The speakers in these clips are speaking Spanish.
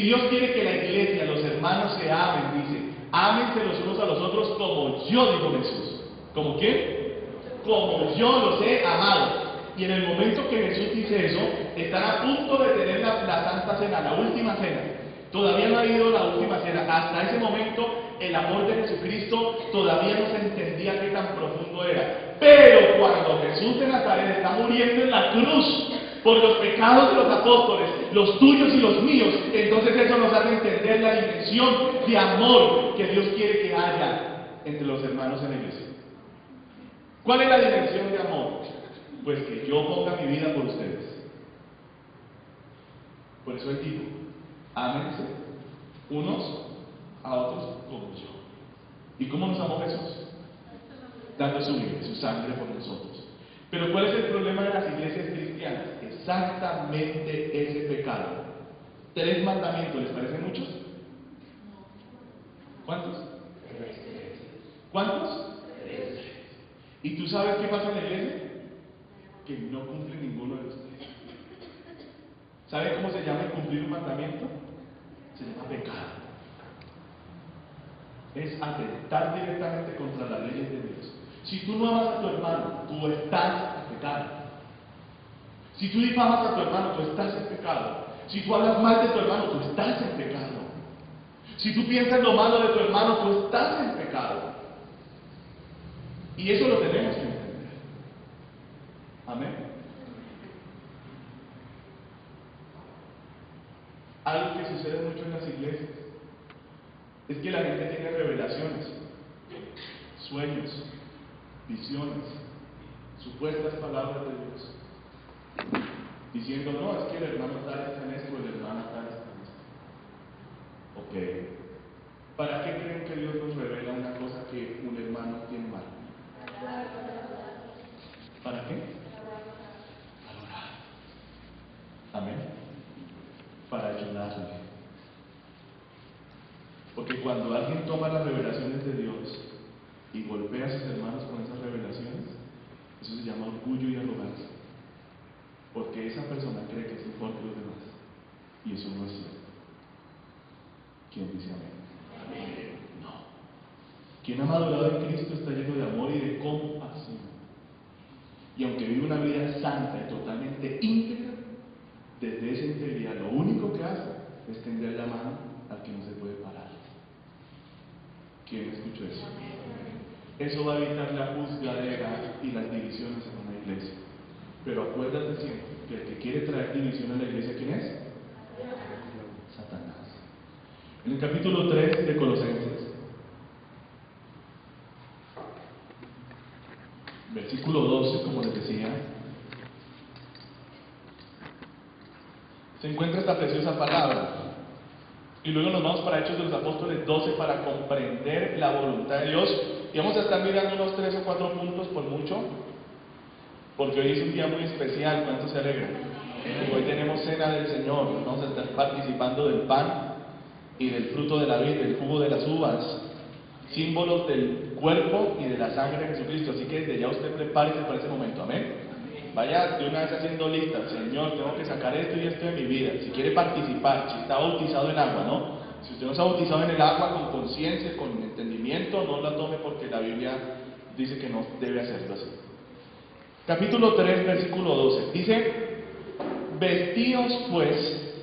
Dios quiere que la iglesia, los hermanos se amen, dice, ámense los unos a los otros como yo, dijo Jesús. ¿Cómo qué? Como yo los he amado. Y en el momento que Jesús dice eso, están a punto de tener la Santa Cena, la última cena. Todavía no ha ido la última cena. Hasta ese momento, el amor de Jesucristo todavía no se entendía qué tan profundo era. Pero cuando Jesús de Nazaret está muriendo en la cruz por los pecados de los apóstoles, los tuyos y los míos, entonces eso nos hace entender la dimensión de amor que Dios quiere que haya entre los hermanos en la iglesia. ¿Cuál es la dimensión de amor? Pues que yo ponga mi vida por ustedes. Por eso Él dijo, ámense unos a otros como yo. ¿Y cómo nos amó Jesús? Dando su vida, su sangre por nosotros. Pero ¿cuál es el problema de las iglesias cristianas? Exactamente ese pecado. 3 mandamientos, ¿les parecen muchos? ¿Cuántos? 3. ¿Cuántos? 3. ¿Y tú sabes qué pasa en la iglesia? Que no cumple ninguno de los 3. ¿Saben cómo se llama el cumplir un mandamiento? Se llama pecado. Es atentar directamente contra las leyes de Dios. Si tú no amas a tu hermano, tú estás en pecado. Si tú difamas a tu hermano, tú estás en pecado. Si tú hablas mal de tu hermano, tú estás en pecado. Si tú piensas lo malo de tu hermano, tú estás en pecado. Y eso lo tenemos que entender. Amén. Algo que sucede mucho en las iglesias es que la gente tiene revelaciones, sueños, visiones, supuestas palabras de Dios, diciendo, no, es que el hermano tal está en esto, el hermano tal está en esto. Ok, ¿para qué creen que Dios nos revela una cosa que un hermano tiene mal? ¿Para qué? Para orar. Amén. Para ayudarle. Porque cuando alguien toma las revelaciones de Dios y golpea a sus hermanos con esas revelaciones, eso se llama orgullo y arrogancia. Porque esa persona cree que es mejor que los demás. Y eso no es cierto. ¿Quién dice amén? Amén. No. Quien ha madurado en Cristo está lleno de amor y de compasión. Y aunque vive una vida santa y totalmente íntegra, desde esa integridad lo único que hace es tender la mano al que no se puede parar. ¿Quién escuchó eso? Eso va a evitar la juzgadera y las divisiones en una iglesia. Pero acuérdate siempre que el que quiere traer división a la iglesia, ¿quién es? Satanás. En el capítulo 3 de Colosenses, versículo 12, como les decía, se encuentra esta preciosa palabra. Y luego nos vamos para Hechos de los Apóstoles 12 para comprender la voluntad de Dios. Y vamos a estar mirando unos 3 o 4 puntos por mucho, porque hoy es un día muy especial. ¿Cuántos se alegran? Hoy tenemos cena del Señor. Vamos a estar participando del pan y del fruto de la vid, del jugo de las uvas, símbolos del cuerpo y de la sangre de Jesucristo. Así que desde ya usted prepárese para ese momento. Amén. Vaya de una vez haciendo lista. Señor, tengo que sacar esto y esto de mi vida. Si quiere participar, si está bautizado en agua, ¿no? Si usted no está bautizado en el agua, con conciencia, con entendimiento, no la tome porque la Biblia dice que no debe hacerlo así. Capítulo 3, versículo 12. Dice, vestíos pues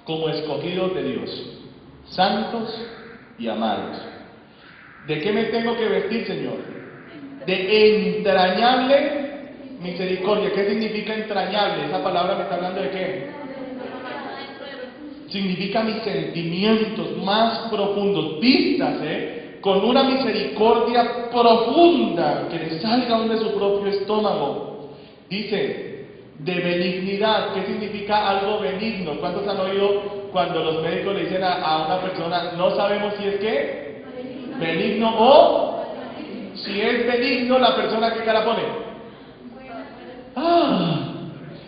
como escogidos de Dios, santos y amados. ¿De qué me tengo que vestir, Señor? De entrañable misericordia. ¿Qué significa entrañable? Esa palabra me está hablando de qué? Significa mis sentimientos más profundos. Vístase con una misericordia profunda que le salga aún de su propio estómago. Dice, de benignidad. ¿Qué significa algo benigno? ¿Cuántos han oído cuando los médicos le dicen a una persona, no sabemos si es qué? Benigno o... Si es benigno, la persona, ¿qué cara pone? ¡Ah!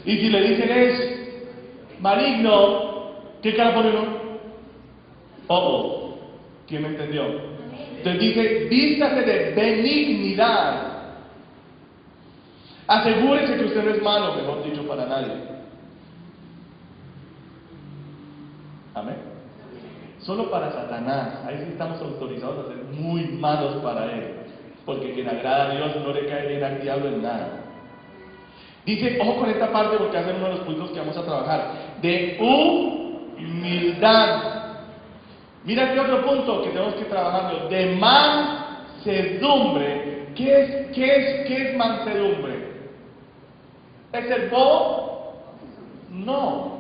Y si le dicen es maligno, ¿qué cara pone uno? Oh. ¿Quién me entendió? Entonces dice, vístase de benignidad. Asegúrese que usted no es malo, mejor dicho, para nadie. Amén. Solo para Satanás. Ahí sí estamos autorizados a ser muy malos para él. Porque quien agrada a Dios no le cae bien al diablo en nada. Dice, ojo con esta parte porque va a ser uno de los puntos que vamos a trabajar. De humildad. Mira este otro punto que tenemos que trabajarlo. De mansedumbre. ¿Qué es mansedumbre? ¿Es el bobo? No.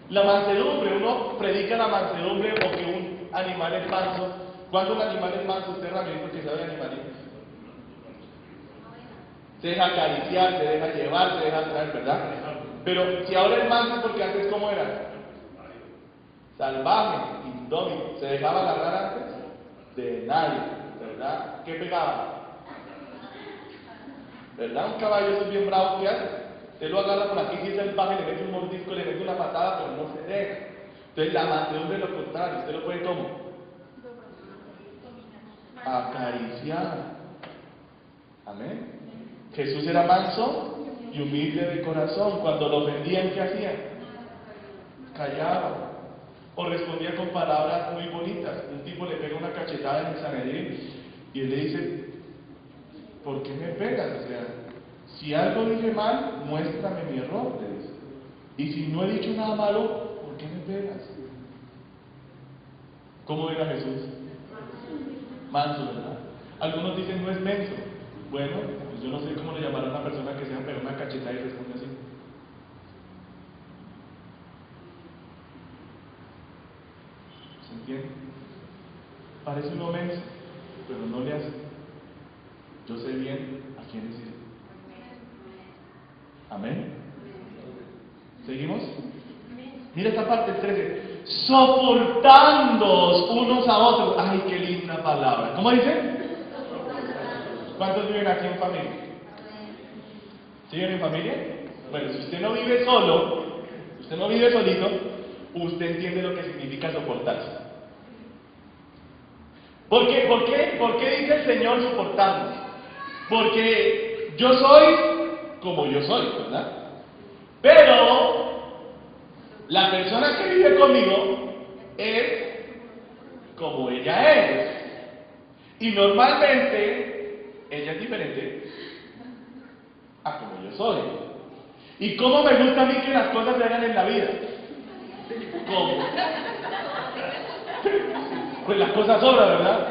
La mansedumbre, uno predica la mansedumbre o que un animal es manso. ¿Cuándo un animal es manso? Usted Ramiro que sabe de animalitos. Se deja acariciar, se deja llevar, se deja traer, ¿verdad? Pero si ahora es manso, porque antes ¿cómo era? Salvaje, indómito. ¿Se dejaba agarrar antes? De nadie, ¿verdad? ¿Qué pegaba? ¿Verdad? Un caballo es bien bravo, ¿qué hace? Usted lo agarra por aquí, si es salvaje, le mete un mordisco, le mete una patada, pero no se deja. Entonces la mansedumbre es lo contrario, usted lo puede ¿cómo? Acariciar. Amén. Jesús era manso y humilde de corazón. Cuando lo ofendían, ¿qué hacía? Callaba. O respondía con palabras muy bonitas. Un tipo le pega una cachetada en el Sanedrín y él le dice, ¿por qué me pegas? O sea, si algo dije mal, muéstrame mi error, le dice. Y si no he dicho nada malo, ¿por qué me pegas? ¿Cómo era Jesús? Manso, ¿verdad? Algunos dicen no es menso. Bueno, pues yo no sé cómo le llamará a una persona que se ha pegado una cachetada y responde así. ¿Se entiende? Parece uno menso, pero no le hace. Yo sé bien a quién decir. Amén. ¿Seguimos? Mira esta parte, el 13. Soportándoos unos a otros. Ay, qué linda palabra. ¿Cómo dice? ¿Cuántos viven aquí en familia? ¿Sí viven en familia? Bueno, si usted no vive solo, usted no vive solito, usted entiende lo que significa soportarse. ¿Por qué dice el Señor soportarnos? Porque yo soy como yo soy, ¿verdad? Pero la persona que vive conmigo es como ella es. Y normalmente ella es diferente a como yo soy. ¿Y cómo me gusta a mí que las cosas se hagan en la vida? ¿Cómo? Pues las cosas sobran, ¿verdad?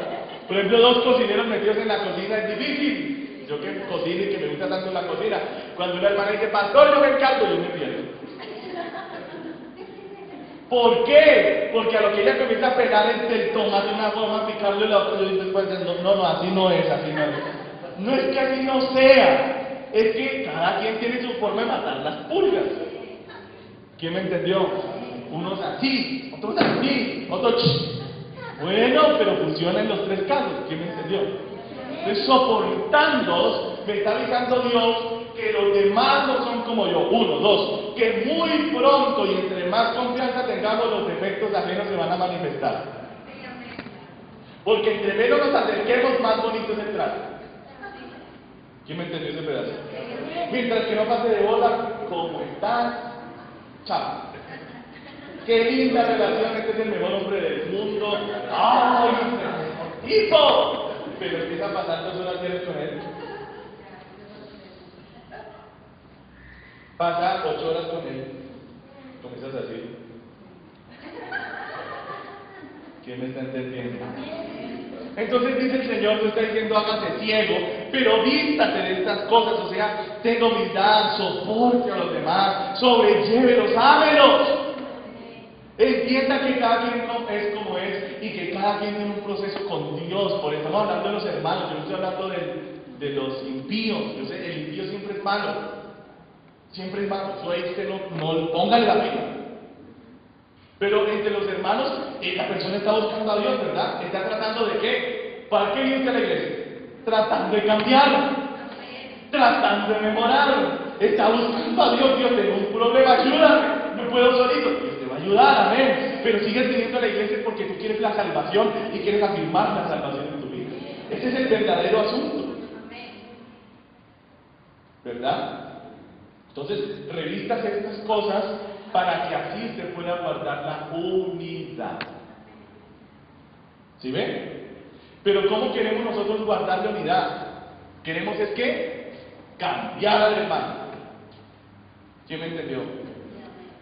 Por ejemplo, dos cocineros metidos en la cocina es difícil. Yo que cocino y que me gusta tanto la cocina, cuando una hermana dice, pastor, yo me encargo, yo me pierdo. ¿Por qué? Porque a lo que ella comienza a pegar el tomate de una forma, picarlo y la otra, y después no, así no es, así no es. No es que así no sea, es que cada quien tiene su forma de matar las pulgas. ¿Quién me entendió? Unos así, otros así, otros bueno, pero funciona en los tres casos. ¿Quién me entendió? Entonces, soportándoos, me está avisando Dios que los demás no son como yo. Uno, dos, que muy pronto y entre más confianza tengamos, los defectos ajenos se van a manifestar. Porque entre menos nos acerquemos, más bonito es el trato. ¿Quién me entendió ese pedazo? Mientras que no pase de bola, ¿cómo estás? Chao. Qué linda relación, este es el mejor hombre del mundo. ¡Ay! ¡Hijo! Pero empieza a pasar 2 horas diarias con él. Pasa 8 horas con él. Comienzas así. ¿Quién me está entendiendo? Entonces dice el Señor, no está diciendo hágase ciego, pero vístate de estas cosas, o sea, tenga humildad, soporte a los demás, sobrellévelos, ámelos. Entienda que cada quien no es como es y que cada quien tiene un proceso con Dios. Por eso estamos hablando de los hermanos, yo no estoy hablando de los impíos. Yo sé, el impío siempre es malo. Siempre es malo. Eso ahí usted no póngale la pena. Pero entre los hermanos, la persona está buscando a Dios, ¿verdad? Está tratando de qué? ¿Para qué viene a la iglesia? Tratando de cambiar, tratando de mejorar. Está buscando a Dios. Dios, tengo un problema, ayúdame. No puedo solito. Dios te va a ayudar, amén. Pero sigues viniendo a la iglesia porque tú quieres la salvación y quieres afirmar la salvación en tu vida. Ese es el verdadero asunto. ¿Verdad? Entonces, revistas estas cosas para que así se pueda guardar la unidad. ¿Sí ve? Pero ¿cómo queremos nosotros guardar la unidad? Queremos es que cambiar al hermano. ¿Quién me entendió?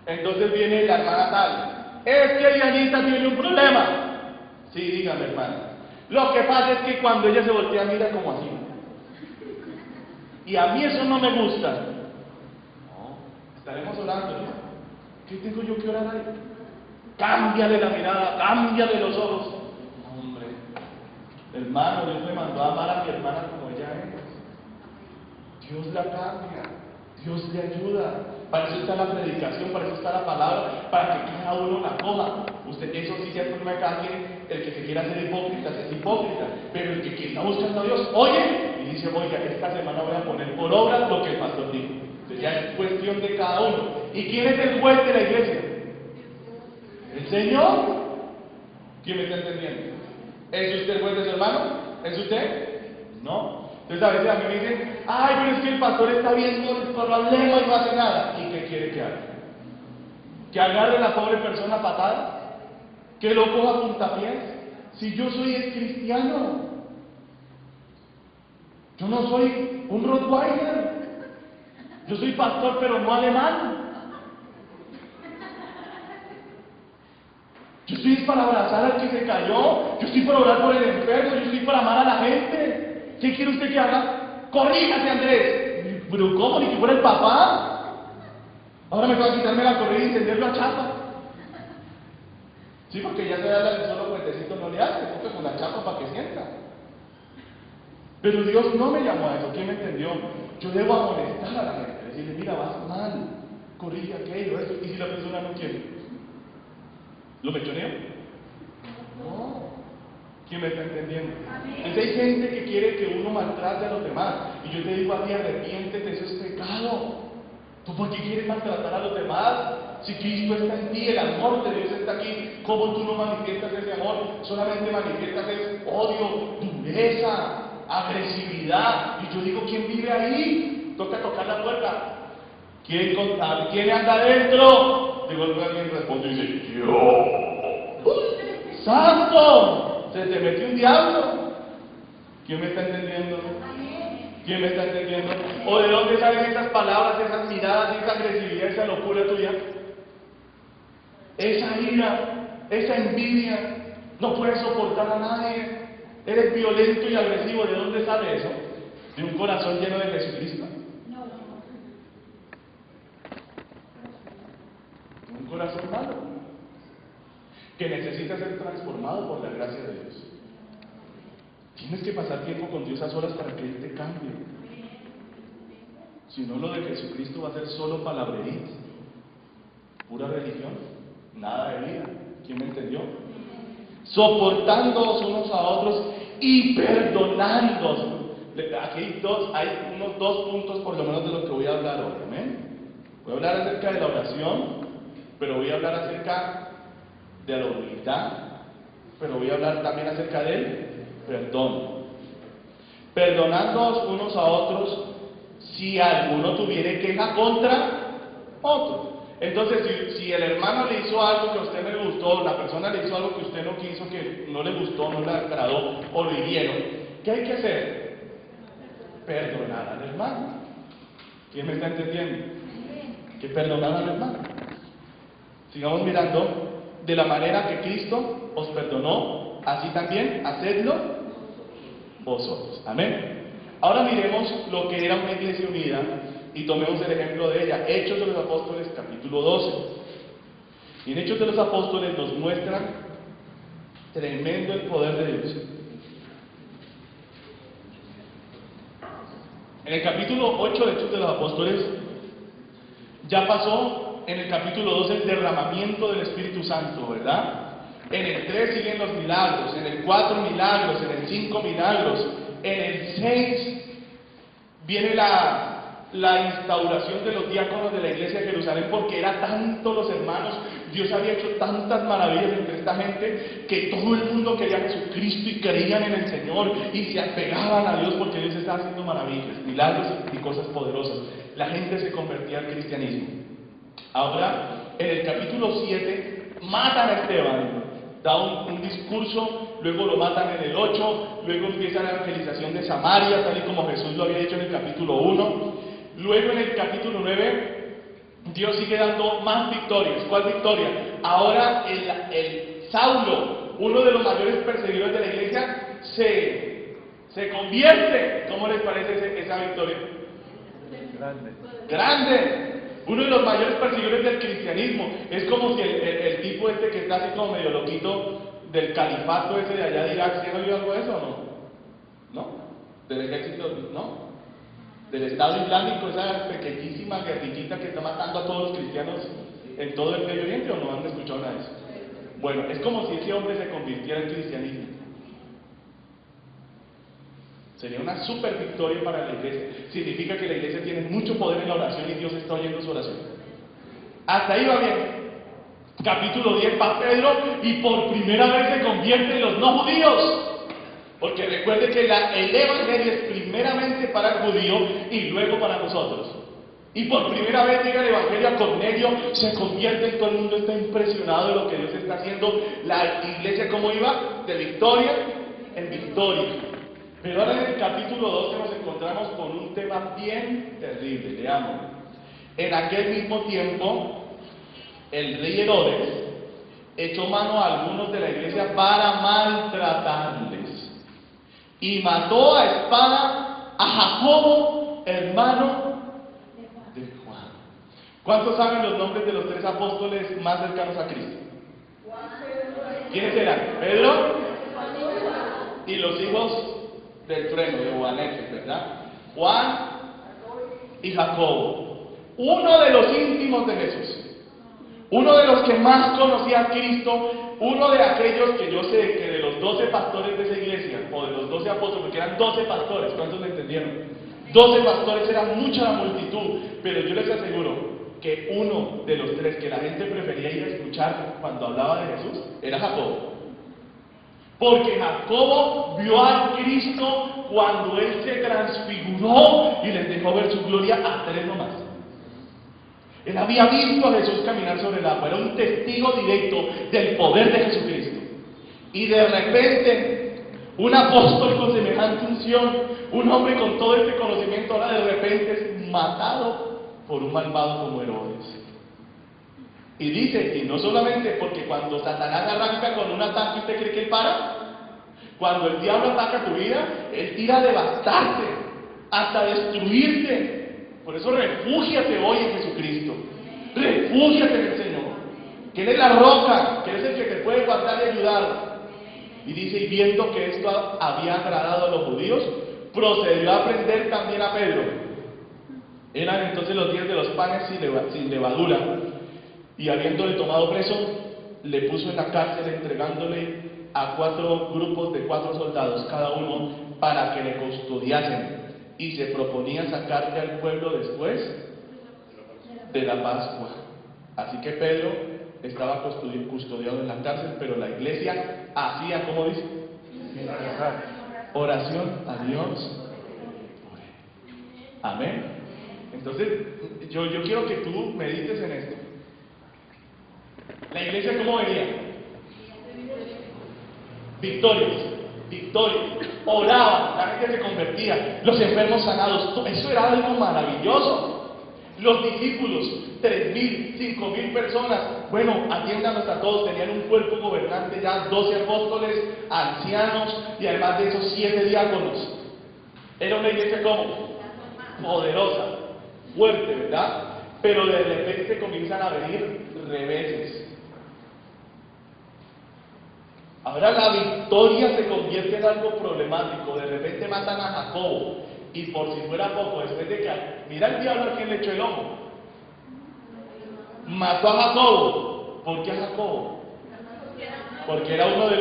Entonces viene la hermana tal. Es que Dianita tiene un problema. Sí, dígame, hermana. Lo que pasa es que cuando ella se voltea mira como así. Y a mí eso no me gusta. No, estaremos orando, ¿no? ¿Qué tengo yo que orar ahí? Cámbiale la mirada, cámbiale los ojos. No, hombre, hermano, Dios me mandó a amar a mi hermana como ella es. Dios la cambia, Dios le ayuda. Para eso está la predicación, para eso está la palabra, para que cada uno la coja. Usted, eso sí ya es problema de cada quien. El que se quiera hacer hipócrita es hipócrita, pero el que está buscando a Dios, oye, y dice, oiga, esta semana voy a poner por obra lo que el pastor dijo. Entonces ya es cuestión de cada uno. ¿Y quién es el juez de la iglesia? El Señor. ¿Quién me está entendiendo? ¿Es usted el juez de su hermano? ¿Es usted? No. Entonces a veces a mí me dicen, ay, pero es que el pastor está viendo el problema y no hace nada. ¿Y qué quiere que haga? ¿Que agarre a la pobre persona patada? ¿Que lo coja a puntapiés? Si yo soy el cristiano, yo no soy un Rottweiler, yo soy pastor pero no alemán. Yo estoy para abrazar al que se cayó, yo estoy para orar por el enfermo, yo estoy para amar a la gente. ¿Qué quiere usted que haga? Corríjase, Andrés. Pero ¿cómo? Ni que fuera el papá. Ahora me toca quitarme la correa y encenderlo a chapa. Sí, porque ya se da el solo puentecito no le hace, toca con la chapa para que sienta. Pero Dios no me llamó a eso, ¿quién me entendió? Yo debo amonestar a la gente, decirle, mira, vas mal, corrige aquello, esto. ¿Y si la persona no quiere? ¿Lo mechoneo? No. ¿Quién me está entendiendo? Entonces hay gente que quiere que uno maltrate a los demás. Y yo te digo a ti, arrepiéntete, eso es pecado. ¿Tú por qué quieres maltratar a los demás? Si Cristo está en ti, el amor de Dios está aquí, ¿cómo tú no manifiestas ese amor? Solamente manifiestas ese odio, dureza, agresividad. Y yo digo, ¿quién vive ahí? Toca tocar la puerta. ¿Quién anda adentro? De golpe alguien responde y dice, yo. ¡Santo! Se te metió un diablo. ¿Quién me está entendiendo? ¿Quién me está entendiendo? ¿O de dónde salen esas palabras, esas miradas, esa agresividad, esa locura tuya? Esa ira, esa envidia, no puedes soportar a nadie, eres violento y agresivo. ¿De dónde sale eso? ¿De un corazón lleno de Jesucristo? ¿De un corazón malo? Que necesita ser transformado por la gracia de Dios. Tienes que pasar tiempo con Dios a solas para que Él te cambie. Si no, lo de Jesucristo va a ser solo palabrería, pura religión, nada de vida. ¿Quién me entendió? Soportándoos unos a otros y perdonándoos. Aquí hay unos dos puntos por lo menos de lo que voy a hablar hoy. ¿Amén? Voy a hablar acerca de la oración, pero voy a hablar acerca de la humildad, pero voy a hablar también acerca del perdón. Perdonándoos unos a otros si alguno tuviere queja contra otro. Entonces, si el hermano le hizo algo que a usted no le gustó, la persona le hizo algo que usted no quiso, que no le gustó, no le agradó, o lo hirieron, ¿qué hay que hacer? Perdonar al hermano. ¿Quién me está entendiendo? Que perdonar al hermano. Sigamos mirando. De la manera que Cristo os perdonó, así también hacedlo vosotros. Amén. Ahora miremos lo que era una iglesia unida y tomemos el ejemplo de ella. Hechos de los Apóstoles, capítulo 12. Y en Hechos de los Apóstoles nos muestran tremendo el poder de Dios. En el capítulo 8 de Hechos de los Apóstoles ya pasó en el capítulo 12 el derramamiento del Espíritu Santo, ¿verdad? En el 3 siguen los milagros, en el 4 milagros, en el 5 milagros, en el 6 viene la instauración de los diáconos de la iglesia de Jerusalén, porque era tanto los hermanos, Dios había hecho tantas maravillas entre esta gente, que todo el mundo quería a Jesucristo y creían en el Señor y se apegaban a Dios porque Dios estaba haciendo maravillas, milagros y cosas poderosas. La gente se convertía al cristianismo. Ahora, en el capítulo 7, matan a Esteban, da un discurso, luego lo matan en el 8, luego empieza la evangelización de Samaria, tal y como Jesús lo había dicho en el capítulo 1. Luego en el capítulo 9, Dios sigue dando más victorias. ¿Cuál victoria? Ahora el Saulo, uno de los mayores perseguidores de la iglesia, se convierte. ¿Cómo les parece esa victoria? Grande. Uno de los mayores perseguidores del cristianismo. Es como si el tipo este que está así como medio loquito del califato ese de allá de Irak, ¿sí han oído algo de eso o no? ¿No? ¿Del ejército? ¿No? ¿Del Estado Islámico, esa pequeñísima guerrillita que está matando a todos los cristianos en todo el Medio Oriente, o no han escuchado nada de eso? Bueno, es como si ese hombre se convirtiera en cristianismo. Sería una super victoria para la iglesia. Significa que la iglesia tiene mucho poder en la oración y Dios está oyendo su oración. Hasta ahí va bien. Capítulo 10 va Pedro y por primera vez se convierte en los no judíos. Porque recuerde que el evangelio es primeramente para el judío y luego para nosotros. Y por primera vez llega el evangelio a Cornelio, se convierte, todo el mundo está impresionado de lo que Dios está haciendo. La iglesia, ¿cómo iba? De victoria en victoria. Pero ahora en el capítulo 12 nos encontramos con un tema bien terrible. Leamos. En aquel mismo tiempo, el rey Herodes echó mano a algunos de la iglesia para maltratarles y mató a espada a Jacobo, hermano de Juan. ¿Cuántos saben los nombres de los 3 apóstoles más cercanos a Cristo? ¿Quiénes eran? Pedro y los hijos del trueno, de Boanerges, ¿verdad? Juan y Jacobo. Uno de los íntimos de Jesús, uno de los que más conocía a Cristo, uno de aquellos que yo sé que de los 12 pastores de esa iglesia, o de los 12 apóstoles, porque eran 12 pastores, ¿cuántos me entendieron? 12 pastores era mucha la multitud, pero yo les aseguro que uno de los 3 que la gente prefería ir a escuchar cuando hablaba de Jesús era Jacobo. Porque Jacobo vio a Cristo cuando Él se transfiguró y les dejó ver su gloria a 3 nomás. Él había visto a Jesús caminar sobre el agua, era un testigo directo del poder de Jesucristo. Y de repente, un apóstol con semejante unción, un hombre con todo este conocimiento, ahora de repente es matado por un malvado como Herodes. Y dice, y no solamente porque cuando Satanás arranca con un ataque, ¿usted cree que él para? Cuando el diablo ataca tu vida, él tira a devastarte, hasta destruirte. Por eso refúgiate hoy en Jesucristo. Refúgiate en el Señor. Que Él es la roca, que Él es el que te puede guardar y ayudar. Y dice, y viendo que esto había agradado a los judíos, procedió a prender también a Pedro. Eran entonces los días de los panes sin levadura. Y habiéndole tomado preso, le puso en la cárcel, entregándole a 4 grupos de 4 soldados cada uno para que le custodiasen. Y se proponía sacarle al pueblo después de la Pascua. Así que Pedro estaba custodiado en la cárcel, pero la iglesia hacía, ¿cómo dice? Oración a Dios. Amén. Entonces, yo quiero que tú medites en esto. La iglesia, ¿cómo venía? Victorias, oraban, la gente se convertía, los enfermos sanados, eso era algo maravilloso. Los discípulos, 3.000, 5.000 personas, bueno, atiéndanos a todos, tenían un cuerpo gobernante ya, 12 apóstoles, ancianos y además de esos 7 diáconos. Era una iglesia como poderosa, fuerte, ¿verdad? Pero de repente comienzan a venir reveses. Ahora la victoria se convierte en algo problemático. De repente matan a Jacobo. Y por si fuera poco, después de que... Mira el diablo a quien le echó el ojo. Mató a Jacobo. ¿Por qué a Jacobo? Porque era uno de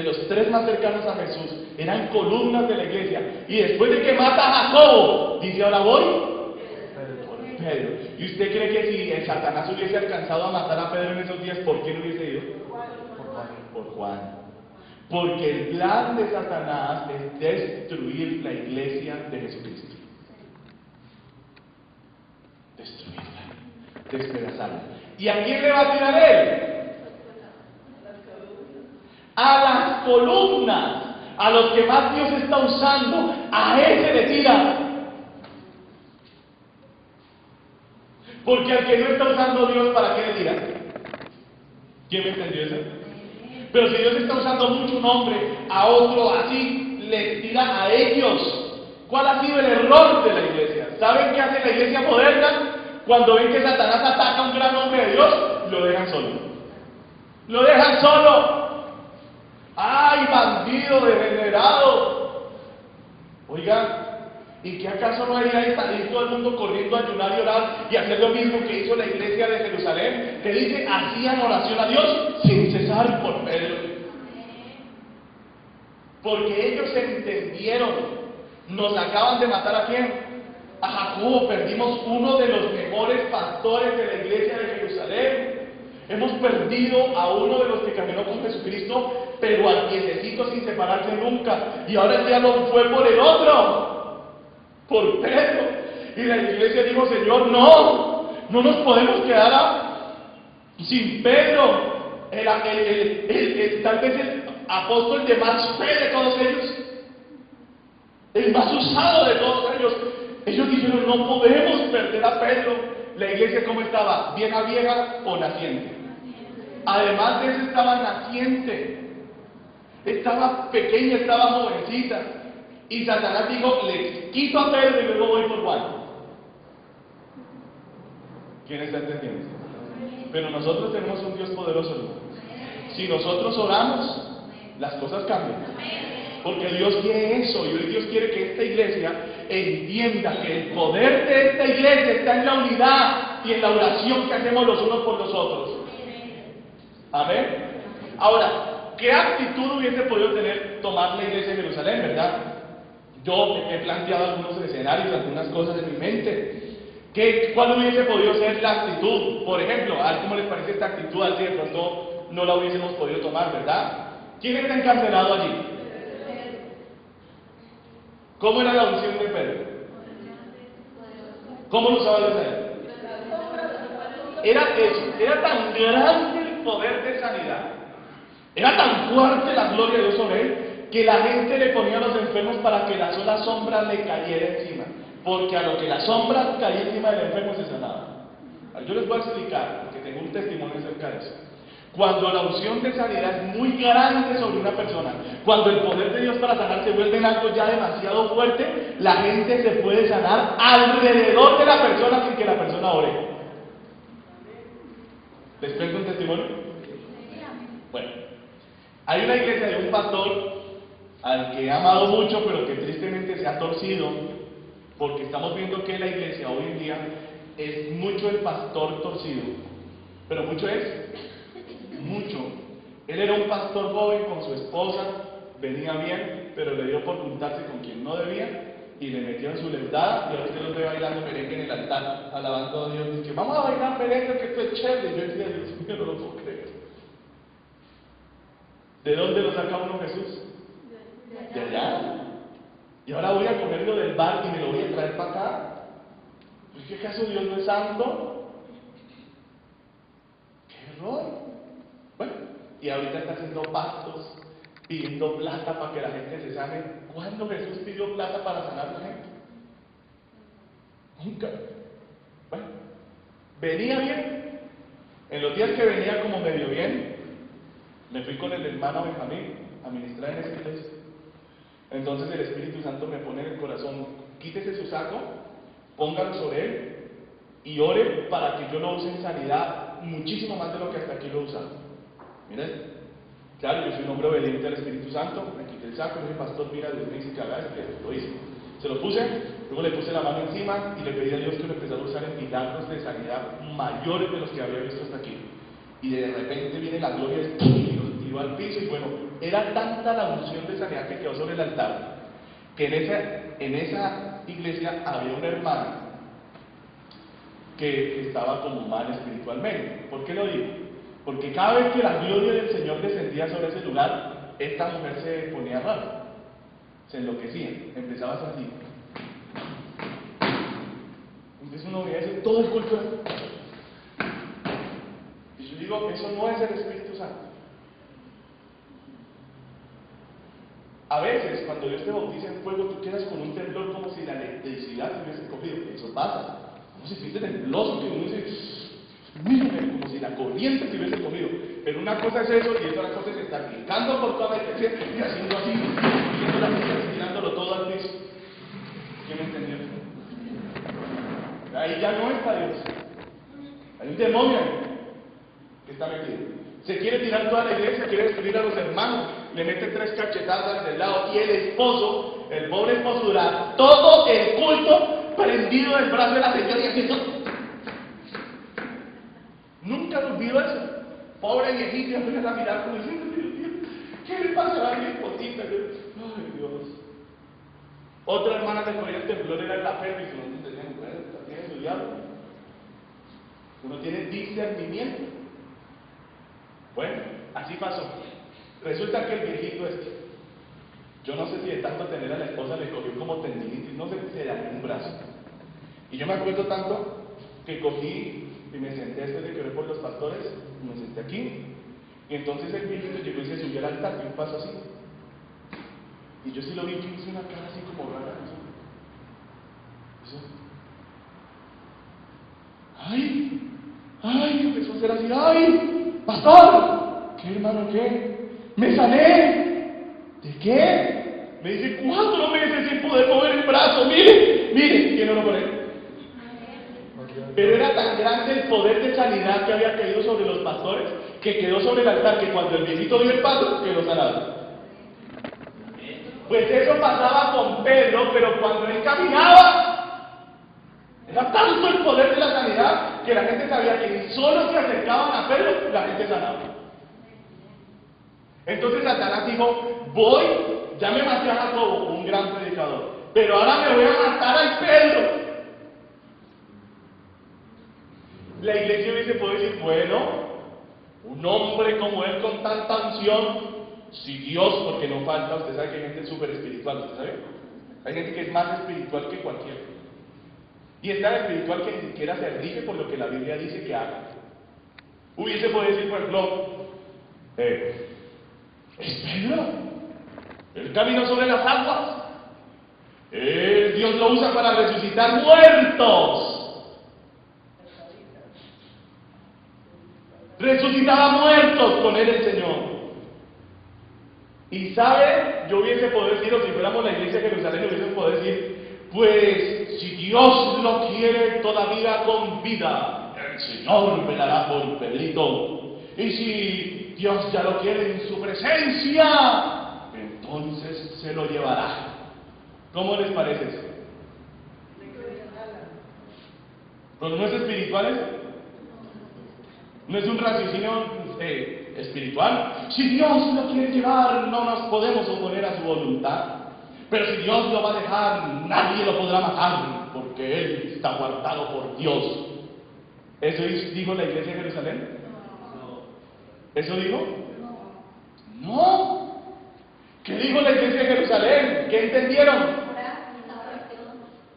los 3 más cercanos a Jesús. Eran columnas de la iglesia. Y después de que mata a Jacobo, dice, ahora voy por Pedro. ¿Y usted cree que si el Satanás hubiese alcanzado a matar a Pedro en esos días, por qué no hubiese ido? Por Juan. Porque el plan de Satanás es destruir la iglesia de Jesucristo. Destruirla, despedazarla. ¿Y a quién le va a tirar él? columnas, a los que más Dios está usando, a ese le tira. Porque al que no está usando Dios, ¿para qué le tira? ¿Quién me entendió eso? Pero si Dios está usando mucho un hombre, a otro así, le tira a ellos. ¿Cuál ha sido el error de la iglesia? ¿Saben qué hace la iglesia moderna? Cuando ven que Satanás ataca a un gran hombre de Dios, lo dejan solo. Lo dejan solo. ¡Ay, bandido, degenerado! Oiga, ¿y qué acaso no haría de salir todo el mundo corriendo a ayunar y orar y hacer lo mismo que hizo la iglesia de Jerusalén? Que dice, hacían oración a Dios sin cesar por Pedro. Porque ellos entendieron. Nos acaban de matar ¿a quién? A Jacobo. Perdimos uno de los mejores pastores de la iglesia de Jerusalén. Hemos perdido a uno de los que caminó con Jesucristo, pero al piececito sin separarse nunca. Y ahora el diablo fue por el otro, por Pedro. Y la iglesia dijo, Señor, no nos podemos quedar sin Pedro, tal vez el apóstol de más fe de todos ellos, el más usado de todos ellos. Ellos dijeron, no podemos perder a Pedro. La iglesia, ¿cómo estaba? ¿Vieja o naciente? Además de eso, estaba naciente, estaba pequeña, estaba jovencita. Y Satanás dijo, le quito a Pedro y luego voy por Juan. ¿Quién está entendiendo? Pero nosotros tenemos un Dios poderoso, ¿no? Si nosotros oramos, las cosas cambian. Porque Dios quiere eso, y hoy Dios quiere que esta iglesia entienda que el poder de esta iglesia está en la unidad y en la oración que hacemos los unos por los otros. Amén. Ahora, ¿qué actitud hubiese podido tomar la iglesia de Jerusalén, verdad? Yo he planteado algunos escenarios, algunas cosas en mi mente. ¿Cuál hubiese podido ser la actitud? Por ejemplo, a ver cómo les parece esta actitud, así de pronto no la hubiésemos podido tomar, ¿verdad? ¿Quién está encarcelado allí? ¿Cómo era la unción de Pedro? ¿Cómo lo usaba Dios a él? Era eso, era tan grande el poder de sanidad, era tan fuerte la gloria de Dios sobre él, que la gente le ponía a los enfermos para que la sola sombra le cayera encima, porque a lo que la sombra caía encima del enfermo se sanaba. Yo les voy a explicar, porque tengo un testimonio acerca de eso. Cuando la unción de sanidad es muy grande sobre una persona, cuando el poder de Dios para sanar se vuelve en algo ya demasiado fuerte, la gente se puede sanar alrededor de la persona sin que la persona ore. ¿Les cuento un testimonio? Bueno, hay una iglesia de un pastor al que he amado mucho, pero que tristemente se ha torcido, porque estamos viendo que la iglesia hoy en día es mucho el pastor torcido, pero mucho es mucho. Él era un pastor joven con su esposa, venía bien, pero le dio por juntarse con quien no debía y le metió en su leudada, y ahora usted los ve bailando merengue en el altar, alabando a Dios. Dice, vamos a bailar merengue, que esto es chévere. Y yo decía, Dios mío, no lo puedo creer. ¿De dónde lo saca uno Jesús? De allá. Y ahora voy a comerlo del bar y me lo voy a traer para acá. ¿Pues qué acaso Dios no es santo? ¡Qué error! Bueno, y ahorita está haciendo pactos, pidiendo plata para que la gente se sane. ¿Cuándo Jesús pidió plata para sanar a la gente? Nunca. Bueno, venía bien. En los días que venía como medio bien, me fui con el hermano Benjamín a ministrar en esa iglesia. Entonces el Espíritu Santo me pone en el corazón, quítese su saco, póngalo sobre él y ore para que yo lo use en sanidad muchísimo más de lo que hasta aquí lo he usado. Miren, claro, yo soy un hombre obediente al Espíritu Santo, me quité el saco, le dije, pastor, mira, Dios me dice que haga esto, lo hice. Se lo puse, luego le puse la mano encima y le pedí a Dios que lo empezara a usar en milagros de sanidad mayores de los que había visto hasta aquí. Y de repente viene la gloria y nos tiró al piso, y bueno, era tanta la unción de sanidad que quedó sobre el altar, que en esa iglesia había una hermana que estaba como mal espiritualmente. ¿Por qué lo digo? Porque cada vez que la gloria del Señor descendía sobre ese lugar, esta mujer se ponía rara, se enloquecía, empezaba a hacer así. Entonces uno veía eso todo el culto. Y yo digo, eso no es el Espíritu Santo. A veces, cuando Dios te bautiza en fuego, tú quedas con un temblor como si la electricidad te hubiese cogido. Eso pasa. Uno se siente tembloroso, que uno dice, mírame, como si la corriente te hubiese cogido. Pero una cosa es eso, y otra cosa es estar brincando por toda la iglesia y haciendo así, viendo la música, tirándolo todo al piso. ¿Quién me entendió? Ahí ya no está Dios. Hay un demonio ahí que está metido. Se quiere tirar toda la iglesia, quiere destruir a los hermanos, le mete 3 cachetadas del lado, y el esposo, el pobre esposo, dura todo el culto prendido del brazo de la señora y haciendo. Nunca olvido eso. Pobre viejito, empieza a mirar como diciendo, Dios mío, ¿qué le pasará a mi esposita? Ay, Dios. Otra hermana que cogía el temblor era la pelvis, no entendían, bueno, tiene su diablo. Uno tiene discernimiento. Bueno, así pasó. Resulta que el viejito yo no sé si de tanto tener a la esposa le cogió como tendinitis, no sé si se le dañó un brazo. Y yo me acuerdo tanto que cogí y me senté después de que oré por los pastores, me senté aquí, y entonces el viejito llegó y se subió al altar, y un paso así. Y yo sí lo vi, yo hice una cara así como rara. Eso. ¡Ay! Empezó a hacer así, ¡ay! ¡Pastor! ¿Qué, hermano, qué? ¡Me sané! ¿De qué? Me dice 4 meses sin poder mover el brazo. Mire, ¿quién oró por él? Pero era tan grande el poder de sanidad que había caído sobre los pastores, que quedó sobre el altar, que cuando el viejito dio el paso, quedó sanado. Pues eso pasaba con Pedro, pero cuando él caminaba, era tanto el poder de la sanidad que la gente sabía que si solo se acercaban a Pedro, la gente sanaba. Entonces Satanás dijo, ya me maté a Jacobo, un gran predicador, pero ahora me voy a matar al Pedro. La iglesia hubiese podido decir, bueno, un hombre como él con tanta unción, si Dios, porque no falta, usted sabe que hay gente súper espiritual, ¿usted sabe? Hay gente que es más espiritual que cualquiera. Y es tan espiritual que ni siquiera se rige por lo que la Biblia dice que haga. Hubiese podido decir, por ejemplo, es Pedro, él caminó sobre las aguas, Dios lo usa para resucitar muertos. Resucitaba muertos con él el Señor. Y sabe, yo hubiese podido decir, o si fuéramos la iglesia de Jerusalén, hubiese podido decir, pues si Dios lo quiere todavía con vida, el Señor velará por Pedrito. Y si Dios ya lo quiere en su presencia, entonces se lo llevará. ¿Cómo les parece eso? ¿Pero no es espiritual eso? ¿No es un raciocinio espiritual? Si Dios lo quiere llevar, no nos podemos oponer a su voluntad. Pero si Dios lo va a dejar, nadie lo podrá matar, porque Él está guardado por Dios. ¿Eso dijo la iglesia de Jerusalén? ¿Eso dijo? No. ¿Qué dijo la iglesia de Jerusalén? ¿Qué entendieron?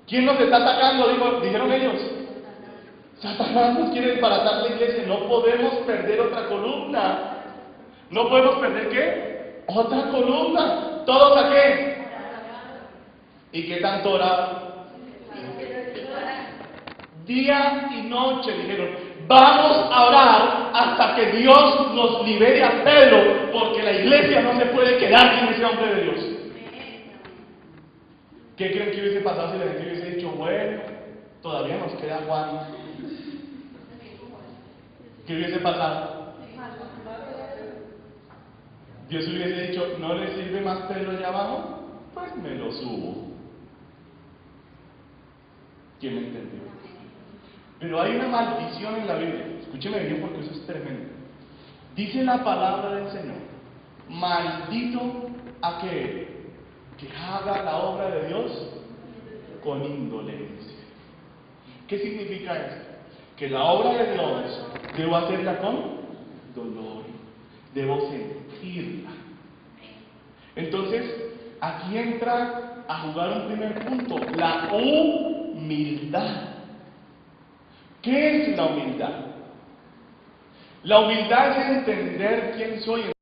¿Quién nos está atacando? Dijeron ellos. Satanás nos quiere desbaratar la iglesia. No podemos perder otra columna. ¿No podemos perder qué? Otra columna. ¿Todos a qué? ¿Y qué tanto oraban? Día y noche dijeron, vamos a orar hasta que Dios nos libere a Pedro, porque la iglesia no se puede quedar sin ese hombre de Dios. ¿Qué creen que hubiese pasado si la gente hubiese dicho, bueno, todavía nos queda Juan? ¿Qué hubiese pasado? Dios hubiese dicho, ¿no le sirve más Pedro allá abajo? Pues me lo subo. ¿Quién me entendió? Pero hay una maldición en la Biblia. Escúcheme bien porque eso es tremendo. Dice la palabra del Señor, maldito aquel que haga la obra de Dios con indolencia. ¿Qué significa esto? Que la obra de Dios debo hacerla con dolor, debo sentirla. Entonces, aquí entra a jugar un primer punto, la humildad. ¿Qué es la humildad? La humildad es entender quién soy.